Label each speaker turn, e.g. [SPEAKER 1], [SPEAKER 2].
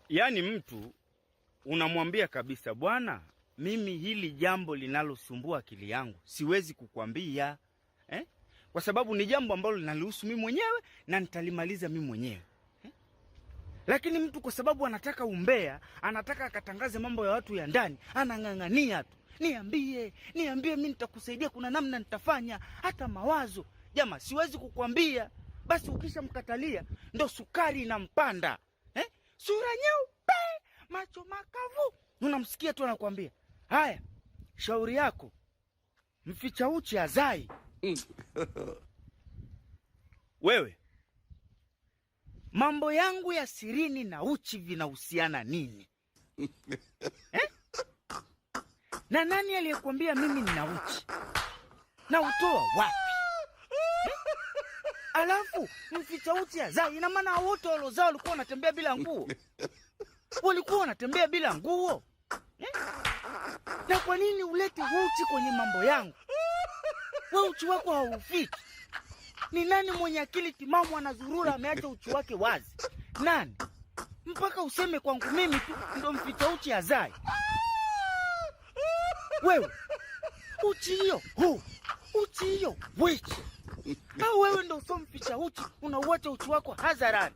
[SPEAKER 1] Yaani mtu unamwambia kabisa, bwana, mimi hili jambo linalosumbua akili yangu siwezi kukwambia kwa sababu ni jambo ambalo linalihusu mimi mwenyewe na nitalimaliza mimi mwenyewe Lakini mtu kwa sababu anataka umbea, anataka akatangaze mambo ya watu ya ndani, anang'ang'ania tu, niambie mimi nitakusaidia, kuna namna nitafanya, hata mawazo. Jamaa, siwezi kukwambia. Basi ukishamkatalia ndo sukari inampanda. Sura nyeupe, macho makavu, unamsikia tu anakuambia, haya, shauri yako, mficha uchi hazai. Wewe, mambo yangu ya sirini na uchi vinahusiana nini? Na nani aliyekwambia mimi nina uchi? Na utoa wapi? Alafu mficha uchi hazai, ina maana wote walozao walikuwa wanatembea bila nguo? Walikuwa wanatembea bila nguo? Na kwa nini ulete uchi kwenye mambo yangu? Wewe uchi wako haufiki. Ni nani mwenye akili timamu anazurura ameacha uchi wake wazi? Nani? Mpaka useme kwangu mimi tu ndo mficha uchi hazai? Wewe, uchi hiyo uchi hiyo wichi? Au wewe ndo usio mficha uchi, unauacha uchi wako hadharani?